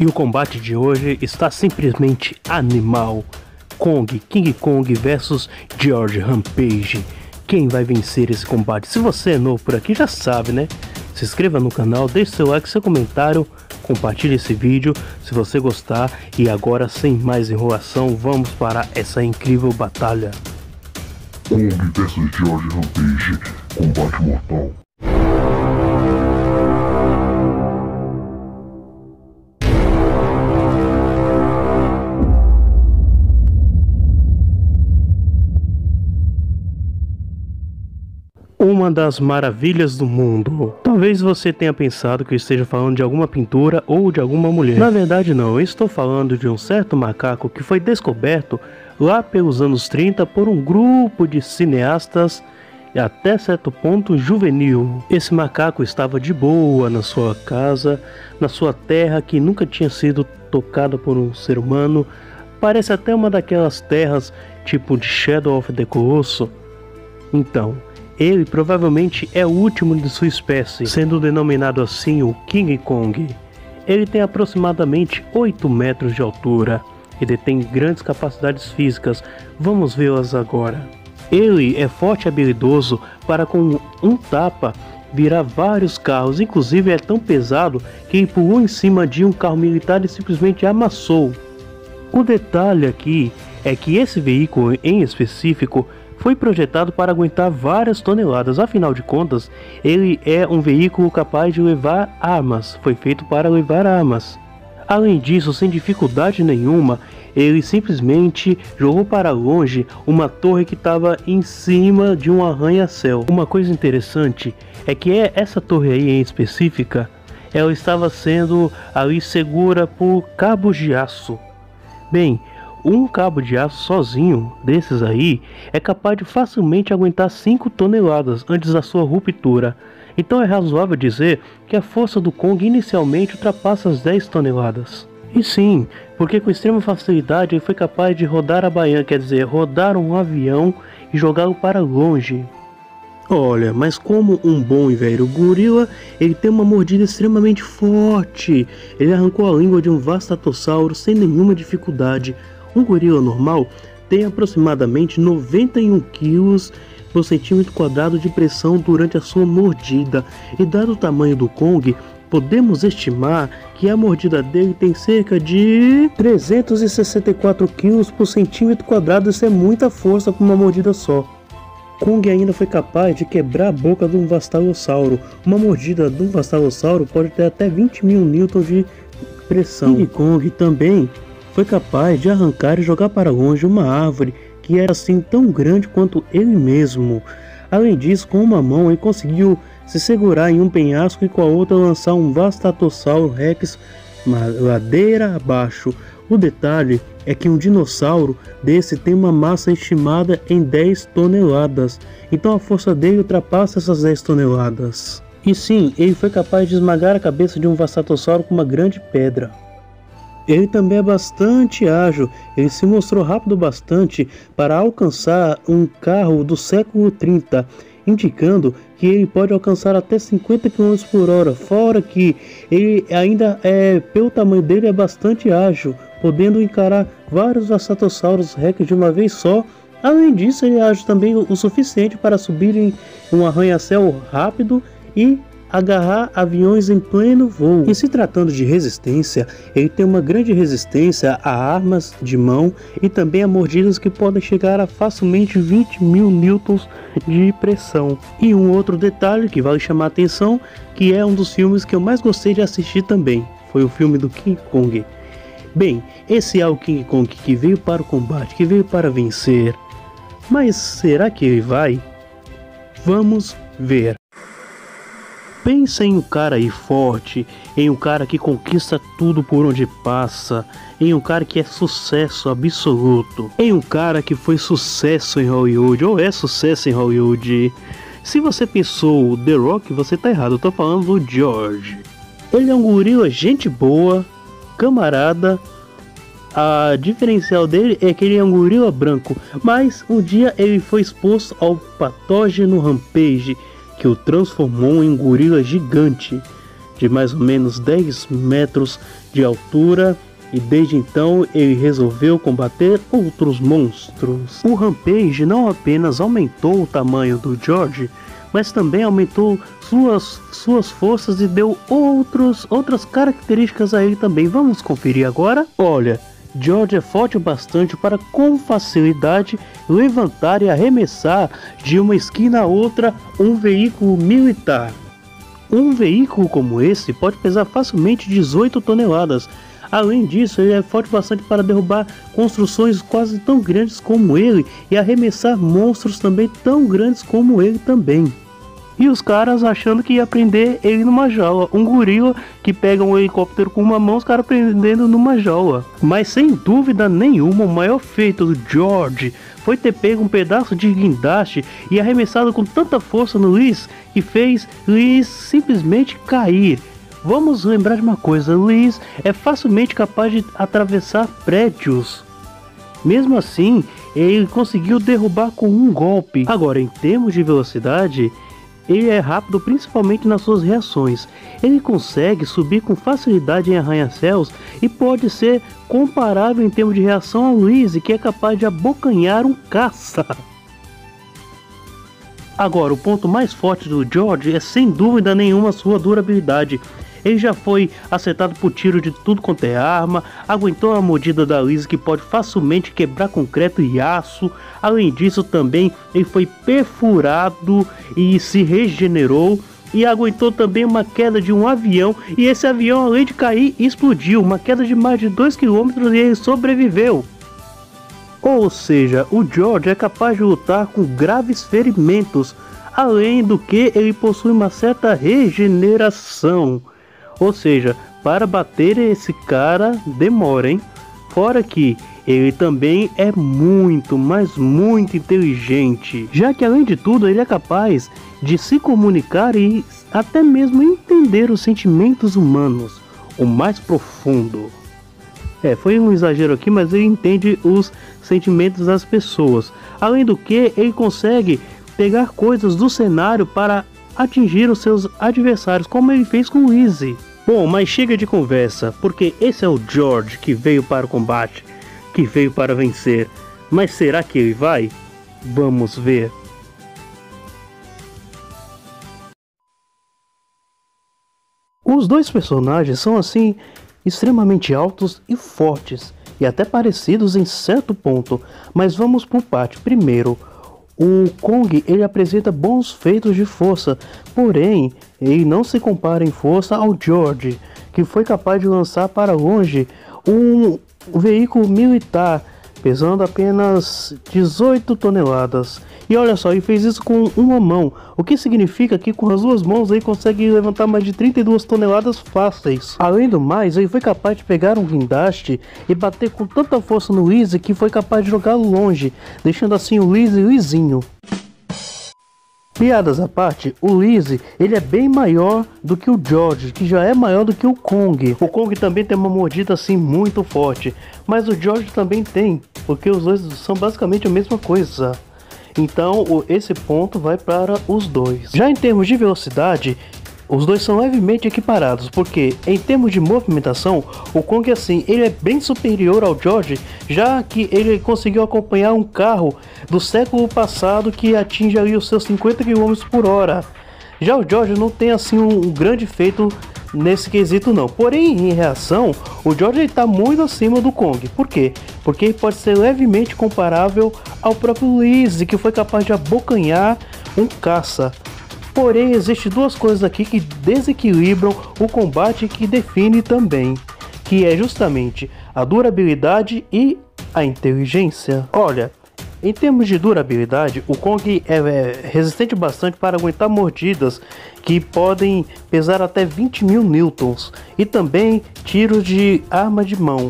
E o combate de hoje está simplesmente animal. King Kong versus George Rampage. Quem vai vencer esse combate? Se você é novo por aqui, já sabe, né? Se inscreva no canal, deixe seu like, seu comentário, compartilhe esse vídeo se você gostar. E agora, sem mais enrolação, vamos para essa incrível batalha. Kong versus George Rampage, combate mortal. Uma das maravilhas do mundo. Talvez você tenha pensado que eu esteja falando de alguma pintura ou de alguma mulher. Na verdade não, eu estou falando de um certo macaco que foi descoberto lá pelos anos 30 por um grupo de cineastas e até certo ponto juvenil. Esse macaco estava de boa na sua casa, na sua terra que nunca tinha sido tocada por um ser humano. Parece até uma daquelas terras tipo de Shadow of the Colossus. Então, ele provavelmente é o último de sua espécie, sendo denominado assim o King Kong. Ele tem aproximadamente 8 metros de altura e detém grandes capacidades físicas. Vamos vê-las agora. Ele é forte e habilidoso para com um tapa virar vários carros, inclusive é tão pesado que ele pulou em cima de um carro militar e simplesmente amassou. O detalhe aqui é que esse veículo em específico foi projetado para aguentar várias toneladas, afinal de contas, ele é um veículo capaz de levar armas, foi feito para levar armas. Além disso, sem dificuldade nenhuma, ele simplesmente jogou para longe uma torre que estava em cima de um arranha-céu. Uma coisa interessante é que essa torre aí em específica, ela estava sendo ali segura por cabos de aço. Bem, um cabo de aço sozinho, desses aí, é capaz de facilmente aguentar 5 toneladas antes da sua ruptura. Então é razoável dizer que a força do Kong inicialmente ultrapassa as 10 toneladas. E sim, porque com extrema facilidade ele foi capaz de rodar a baiana, quer dizer, rodar um avião e jogá-lo para longe. Olha, mas como um bom e velho gorila, ele tem uma mordida extremamente forte. Ele arrancou a língua de um vastatossauro sem nenhuma dificuldade. Um gorila normal tem aproximadamente 91 kg por centímetro quadrado de pressão durante a sua mordida, e dado o tamanho do Kong, podemos estimar que a mordida dele tem cerca de 364 kg por centímetro quadrado. Isso é muita força para uma mordida só. Kong ainda foi capaz de quebrar a boca de um vastalossauro. Uma mordida de um vastalossauro pode ter até 20 mil newtons de pressão. King Kong também foi capaz de arrancar e jogar para longe uma árvore que era assim tão grande quanto ele mesmo. Além disso, com uma mão ele conseguiu se segurar em um penhasco e com a outra lançar um Vastatossauro Rex ladeira abaixo. O detalhe é que um dinossauro desse tem uma massa estimada em 10 toneladas, então a força dele ultrapassa essas 10 toneladas. E sim, ele foi capaz de esmagar a cabeça de um Vastatossauro com uma grande pedra. Ele também é bastante ágil, ele se mostrou rápido bastante para alcançar um carro do século 30, indicando que ele pode alcançar até 50 km por hora, fora que ele ainda pelo tamanho dele é bastante ágil, podendo encarar vários Vasatossauros Rex de uma vez só. Além disso, ele é ágil também o suficiente para subir em um arranha-céu rápido e agarrar aviões em pleno voo. E se tratando de resistência, ele tem uma grande resistência a armas de mão e também a mordidas que podem chegar a facilmente 20 mil newtons de pressão. E um outro detalhe que vale chamar a atenção, que é um dos filmes que eu mais gostei de assistir também, foi o filme do King Kong. Bem, esse é o King Kong que veio para o combate, que veio para vencer. Mas será que ele vai? Vamos ver. Pensa em um cara aí forte, em um cara que conquista tudo por onde passa, em um cara que é sucesso absoluto, em um cara que foi sucesso em Hollywood, ou é sucesso em Hollywood. Se você pensou The Rock, você tá errado, eu tô falando do George. Ele é um gorila gente boa, camarada. A diferencial dele é que ele é um gorila branco, mas um dia ele foi exposto ao patógeno Rampage, que o transformou em um gorila gigante. de mais ou menos 10 metros de altura. E desde então ele resolveu combater outros monstros. O Rampage não apenas aumentou o tamanho do George, mas também aumentou suas forças e deu outras características a ele também. Vamos conferir agora? Olha, George é forte o bastante para com facilidade levantar e arremessar de uma esquina a outra um veículo militar. Um veículo como esse pode pesar facilmente 18 toneladas. Além disso, ele é forte bastante para derrubar construções quase tão grandes como ele e arremessar monstros também tão grandes como ele também. E os caras achando que ia prender ele numa jaula. Um gorila que pega um helicóptero com uma mão, os caras prendendo numa jaula. Mas sem dúvida nenhuma, o maior feito do George foi ter pego um pedaço de guindaste e arremessado com tanta força no Liz que fez Liz simplesmente cair. Vamos lembrar de uma coisa, Liz é facilmente capaz de atravessar prédios. Mesmo assim, ele conseguiu derrubar com um golpe. Agora, em termos de velocidade, ele é rápido principalmente nas suas reações. Ele consegue subir com facilidade em arranha-céus e pode ser comparável em termos de reação a Liz, que é capaz de abocanhar um caça. Agora, o ponto mais forte do George é sem dúvida nenhuma sua durabilidade. Ele já foi acertado por tiro de tudo quanto é arma, aguentou a mordida da Liz que pode facilmente quebrar concreto e aço. Além disso também ele foi perfurado e se regenerou e aguentou também uma queda de um avião, e esse avião, além de cair, explodiu, uma queda de mais de 2 km e ele sobreviveu. Ou seja, o George é capaz de lutar com graves ferimentos, além do que ele possui uma certa regeneração. Ou seja, para bater esse cara demora, hein? Fora que ele também é muito, mas muito inteligente, já que além de tudo ele é capaz de se comunicar e até mesmo entender os sentimentos humanos, o mais profundo. Foi um exagero aqui, mas ele entende os sentimentos das pessoas. Além do que, ele consegue pegar coisas do cenário para atingir os seus adversários, como ele fez com Lizzie. Bom, mas chega de conversa, porque esse é o George que veio para o combate, que veio para vencer. Mas será que ele vai? Vamos ver. Os dois personagens são assim extremamente altos e fortes, e até parecidos em certo ponto, mas vamos por parte. Primeiro, o Kong, ele apresenta bons feitos de força, porém ele não se compara em força ao George, que foi capaz de lançar para longe um veículo militar pesando apenas 18 toneladas. E olha só, ele fez isso com uma mão, o que significa que com as duas mãos ele consegue levantar mais de 32 toneladas fáceis. Além do mais, ele foi capaz de pegar um guindaste e bater com tanta força no Liz que foi capaz de jogá-lo longe, deixando assim o Liz lisinho. Piadas à parte, o Liz, ele é bem maior do que o George, que já é maior do que o Kong. O Kong também tem uma mordida assim muito forte, mas o George também tem, porque os dois são basicamente a mesma coisa. Então esse ponto vai para os dois. Já em termos de velocidade, os dois são levemente equiparados, porque em termos de movimentação, o Kong assim, ele é bem superior ao George, já que ele conseguiu acompanhar um carro do século passado que atinge ali os seus 50 km por hora. Já o George não tem assim um grande feito nesse quesito não, porém em reação, o George está muito acima do Kong. Por quê? Porque ele pode ser levemente comparável ao próprio Liz, que foi capaz de abocanhar um caça. Porém, existem duas coisas aqui que desequilibram o combate e que define também, que é justamente a durabilidade e a inteligência. Olha, em termos de durabilidade, o Kong é resistente bastante para aguentar mordidas que podem pesar até 20 mil newtons e também tiros de arma de mão,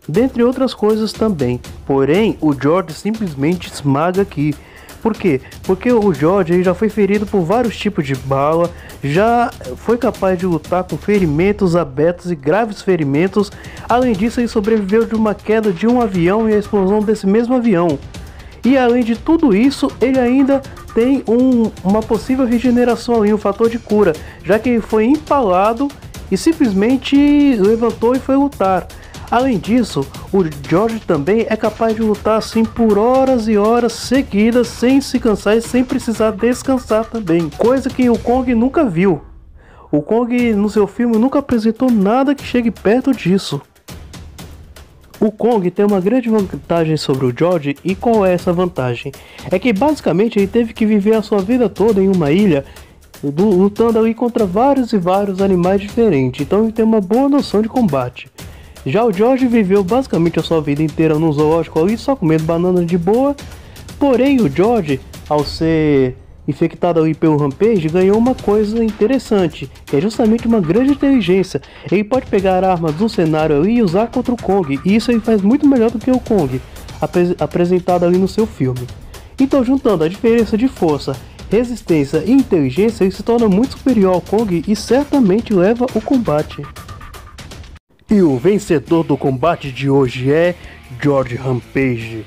dentre outras coisas também. Porém, o George simplesmente esmaga aqui. Por quê? Porque o George ele já foi ferido por vários tipos de bala, já foi capaz de lutar com ferimentos abertos e graves ferimentos. Além disso, ele sobreviveu de uma queda de um avião e a explosão desse mesmo avião. E além de tudo isso, ele ainda tem uma possível regeneração ali, um fator de cura, já que ele foi empalado e simplesmente levantou e foi lutar. Além disso, o George também é capaz de lutar assim por horas e horas seguidas, sem se cansar e sem precisar descansar também, coisa que o Kong nunca viu. O Kong no seu filme nunca apresentou nada que chegue perto disso. O Kong tem uma grande vantagem sobre o George, e qual é essa vantagem? É que basicamente ele teve que viver a sua vida toda em uma ilha, lutando ali contra vários e vários animais diferentes, então ele tem uma boa noção de combate. Já o George viveu basicamente a sua vida inteira num zoológico ali, só comendo banana de boa, porém o George, ao ser infectado ali pelo Rampage, ganhou uma coisa interessante, que é justamente uma grande inteligência. Ele pode pegar armas do cenário ali e usar contra o Kong, e isso ele faz muito melhor do que o Kong, apresentado ali no seu filme. Então, juntando a diferença de força, resistência e inteligência, ele se torna muito superior ao Kong e certamente leva o combate. E o vencedor do combate de hoje é George Rampage.